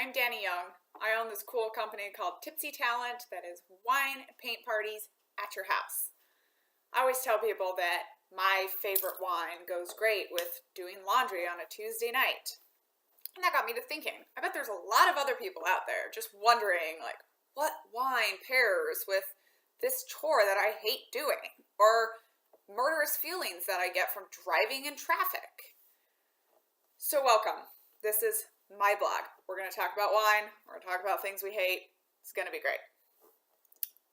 I'm Dani Young. I own this cool company called Tipsy Talent that is wine and paint parties at your house. I always tell people that my favorite wine goes great with doing laundry on a Tuesday night. And that got me to thinking, I bet there's a lot of other people out there just wondering, like, what wine pairs with this chore that I hate doing? Or murderous feelings that I get from driving in traffic. So welcome. This is my blog. We're going to talk about wine. We're going to talk about things we hate. It's going to be great.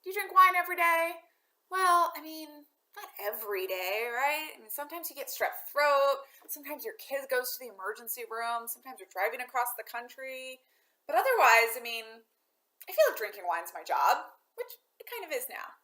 Do you drink wine every day? Well, not every day, right? Sometimes you get strep throat. Sometimes your kid goes to the emergency room. Sometimes you're driving across the country. But otherwise, I feel like drinking wine's my job, which it kind of is now.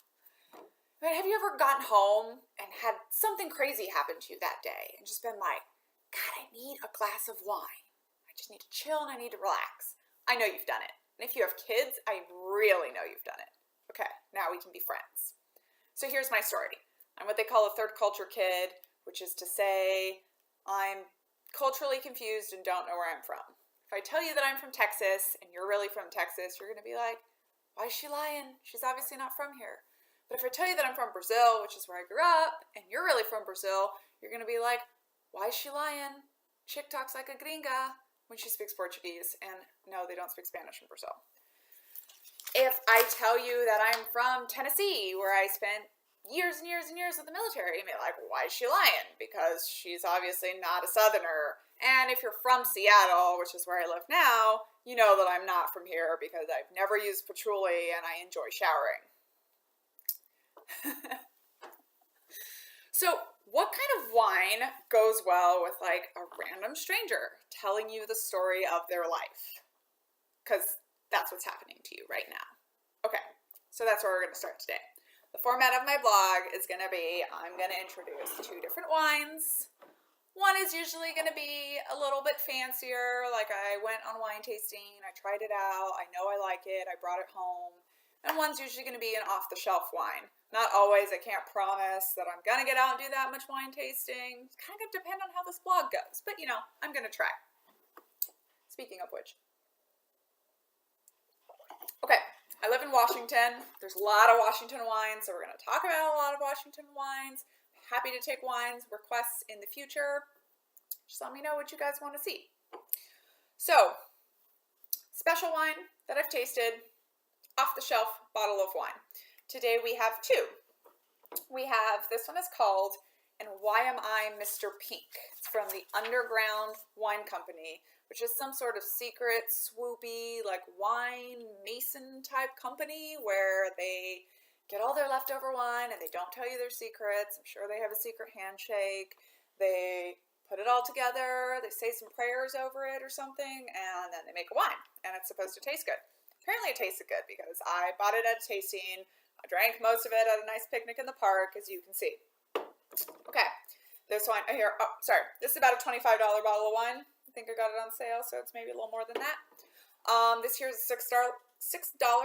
But have you ever gotten home and had something crazy happen to you that day and just been like, God, I need a glass of wine. I just need to chill and I need to relax. I know you've done it. And if you have kids, I really know you've done it. Okay, now we can be friends. So here's my story. I'm what they call a third culture kid, which is to say I'm culturally confused and don't know where I'm from. If I tell you that I'm from Texas and you're really from Texas, you're going to be like, why is she lying? She's obviously not from here. But if I tell you that I'm from Brazil, which is where I grew up, and you're really from Brazil, you're going to be like, why is she lying? Chick talks like a gringa when she speaks Portuguese. And no, they don't speak Spanish in Brazil. If I tell you that I'm from Tennessee, where I spent years and years and years with the military, you'll be like, why is she lying? Because she's obviously not a Southerner. And if you're from Seattle, which is where I live now, you know that I'm not from here because I've never used patchouli and I enjoy showering. So what kind of wine goes well with like a random stranger telling you the story of their life? Because that's what's happening to you right now. Okay, so that's where we're going to start today. The format of my blog is going to be, I'm going to introduce two different wines. One is usually going to be a little bit fancier, like I went on wine tasting, I tried it out, I know I like it, I brought it home. And one's usually going to be an off-the-shelf wine. Not always, I can't promise that I'm going to get out and do that much wine tasting. It's kind of going to depend on how this blog goes, but I'm going to try. Speaking of which. Okay, I live in Washington. There's a lot of Washington wines, so we're going to talk about a lot of Washington wines. Happy to take wines requests in the future. Just let me know what you guys want to see. So, special wine that I've tasted, off-the-shelf bottle of wine. Today we have two. We have, this one is called, And Why Am I Mr. Pink? It's from the Underground Wine Company, which is some sort of secret, swoopy, like wine mason type company where they get all their leftover wine and they don't tell you their secrets. I'm sure they have a secret handshake. They put it all together, they say some prayers over it or something, and then they make a wine, and it's supposed to taste good. Apparently it tasted good because I bought it at a tasting. I drank most of it at a nice picnic in the park, as you can see. Okay, this wine here, this is about a $25 bottle of wine. I think I got it on sale, so it's maybe a little more than that. This here is a $6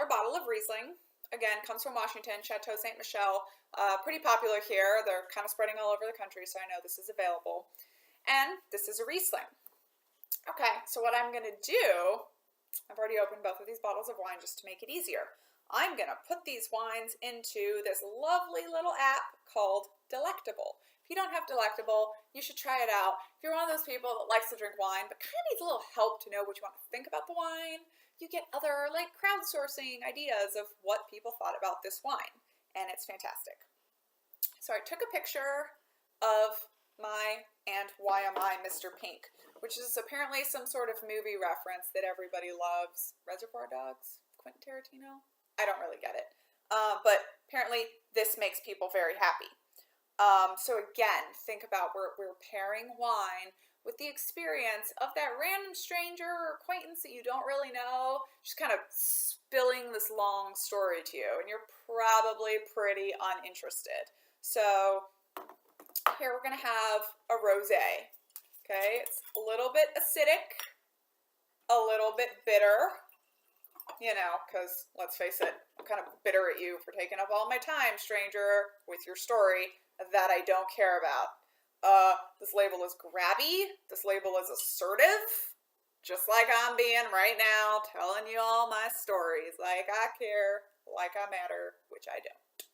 bottle of Riesling. Again, comes from Washington, Chateau Ste. Michelle. Pretty popular here. They're kind of spreading all over the country, so I know this is available. And this is a Riesling. Okay, so what I'm going to do, I've already opened both of these bottles of wine just to make it easier. I'm going to put these wines into this lovely little app called Delectable. If you don't have Delectable, you should try it out. If you're one of those people that likes to drink wine but kind of needs a little help to know what you want to think about the wine, you get other crowdsourcing ideas of what people thought about this wine, and it's fantastic. So I took a picture of my And Why Am I Mr. Pink, which is apparently some sort of movie reference that everybody loves. Reservoir Dogs? Quentin Tarantino? I don't really get it. But apparently this makes people very happy. So again, think about we're pairing wine with the experience of that random stranger or acquaintance that you don't really know, just kind of spilling this long story to you, and you're probably pretty uninterested. So here we're going to have a rosé. Okay, it's a little bit acidic, a little bit bitter, because let's face it, I'm kind of bitter at you for taking up all my time, stranger, with your story that I don't care about. This label is grabby. This label is assertive. Just like I'm being right now, telling you all my stories, like I care, like I matter, which I don't.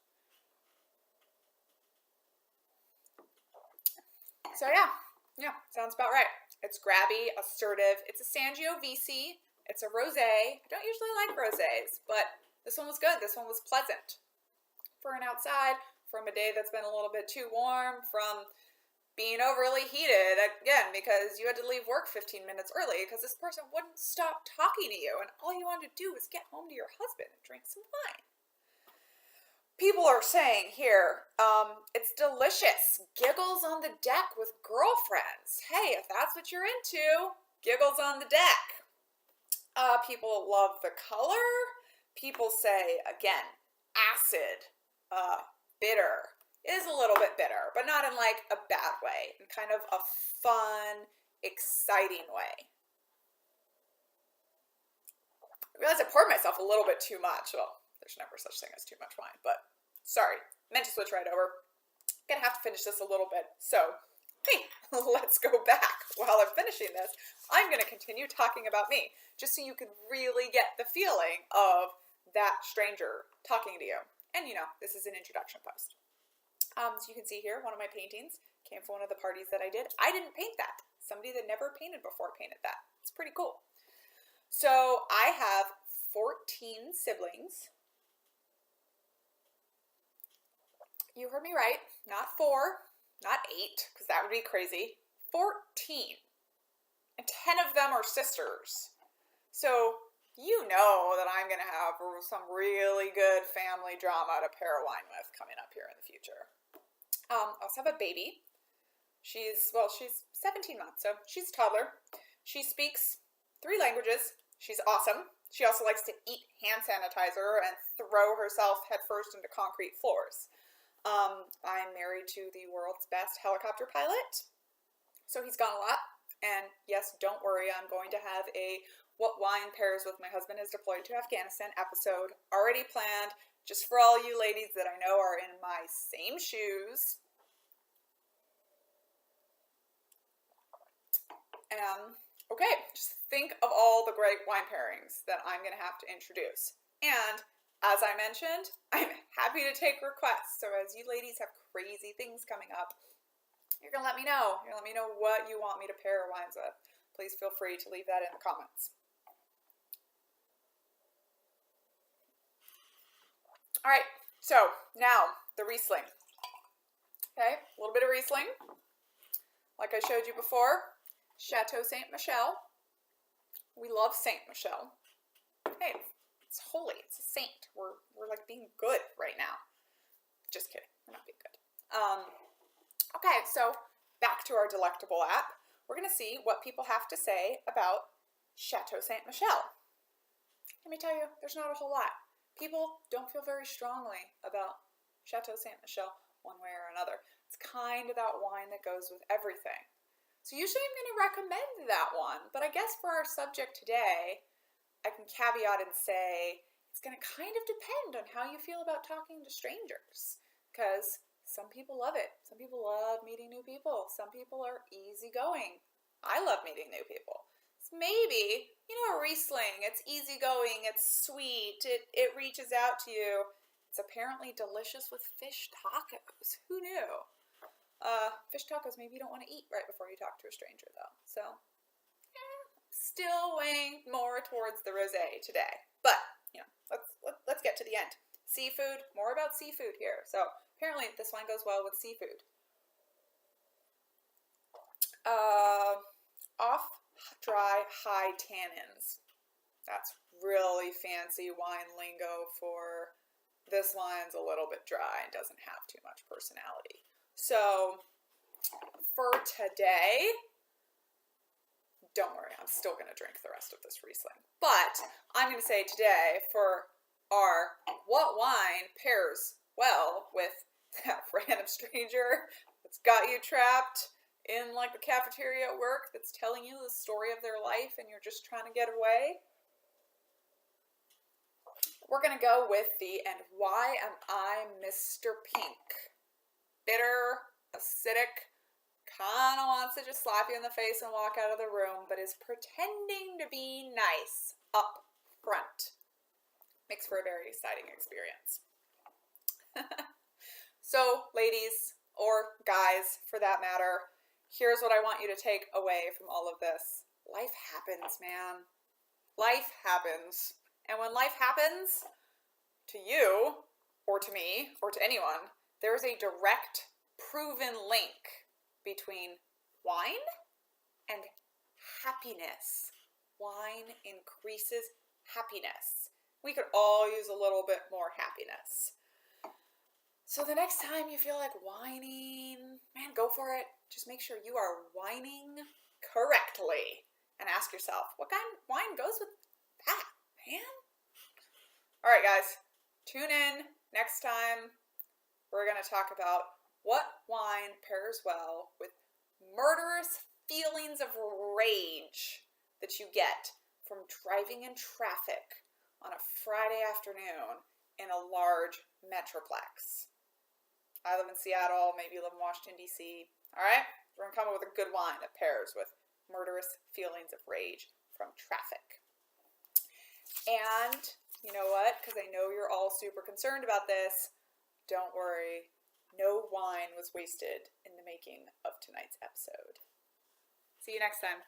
So yeah, sounds about right. It's grabby, assertive. It's a Sangiovese. It's a rosé. I don't usually like rosés, but this one was good. This one was pleasant. For an outside, from a day that's been a little bit too warm, from being overly heated, again, because you had to leave work 15 minutes early because this person wouldn't stop talking to you, and all you wanted to do was get home to your husband and drink some wine. People are saying here, it's delicious. Giggles on the deck with girlfriends. Hey, if that's what you're into, giggles on the deck. People love the color. People say, again, acid, bitter. It is a little bit bitter, but not in like a bad way, in kind of a fun, exciting way. I realized I poured myself a little bit too much. Well, there's never such thing as too much wine, but sorry, meant to switch right over. Gonna have to finish this a little bit. So, hey, let's go back. While I'm finishing this, I'm gonna continue talking about me, just so you can really get the feeling of that stranger talking to you. And you know, this is an introduction post. So you can see here, one of my paintings came from one of the parties that I did. I didn't paint that. Somebody that never painted before painted that. It's pretty cool. So I have 14 siblings. You heard me right. Not 4, not 8, because that would be crazy. 14. And 10 of them are sisters. So you know that I'm going to have some really good family drama to pair wine with coming up here in the future. I also have a baby. She's 17 months, so she's a toddler. She speaks 3 languages. She's awesome. She also likes to eat hand sanitizer and throw herself headfirst into concrete floors. I'm married to the world's best helicopter pilot, so he's gone a lot. And yes, don't worry, I'm going to have a What Wine Pairs with My Husband is Deployed to Afghanistan episode already planned, just for all you ladies that I know are in my same shoes. Okay, just think of all the great wine pairings that I'm going to have to introduce. And as I mentioned, I'm happy to take requests. So as you ladies have crazy things coming up, you're going to let me know. You're going to let me know what you want me to pair wines with. Please feel free to leave that in the comments. All right, so now the Riesling. Okay, a little bit of Riesling. Like I showed you before, Chateau Saint Michel. We love Saint Michel. Hey, it's holy. It's a saint. We're like being good right now. Just kidding. We're not being good. Okay, so back to our delectable app. We're going to see what people have to say about Chateau Saint Michel. Let me tell you, there's not a whole lot. People don't feel very strongly about Chateau Saint Michel one way or another. It's kind of that wine that goes with everything. So usually I'm going to recommend that one, but I guess for our subject today, I can caveat and say it's going to kind of depend on how you feel about talking to strangers, because some people love it. Some people love meeting new people. Some people are easygoing. I love meeting new people. So maybe, you know, a Riesling, it's easygoing, it's sweet, it reaches out to you. It's apparently delicious with fish tacos. Who knew? Fish tacos maybe you don't want to eat right before you talk to a stranger though. So, still weighing more towards the rosé today. But, you know, let's get to the end. Seafood, more about seafood here. So, apparently this wine goes well with seafood. Off dry, high tannins. That's really fancy wine lingo for this wine's a little bit dry and doesn't have too much personality. So for today, don't worry, I'm still going to drink the rest of this Riesling. But I'm going to say today for our what wine pairs well with that random stranger that's got you trapped in like the cafeteria at work that's telling you the story of their life and you're just trying to get away. We're going to go with the And Why Am I Mr. Pink? Bitter, acidic, kind of wants to just slap you in the face and walk out of the room, but is pretending to be nice up front. Makes for a very exciting experience. So, ladies, or guys for that matter, here's what I want you to take away from all of this. Life happens, man. Life happens. And when life happens to you, or to me, or to anyone, there's a direct, proven link between wine and happiness. Wine increases happiness. We could all use a little bit more happiness. So the next time you feel like whining, man, go for it. Just make sure you are whining correctly. And ask yourself, what kind of wine goes with that, man? All right, guys, tune in next time. We're going to talk about what wine pairs well with murderous feelings of rage that you get from driving in traffic on a Friday afternoon in a large metroplex. I live in Seattle, maybe you live in Washington, D.C. All right? We're going to come up with a good wine that pairs with murderous feelings of rage from traffic. And you know what? Because I know you're all super concerned about this, don't worry. No wine was wasted in the making of tonight's episode. See you next time.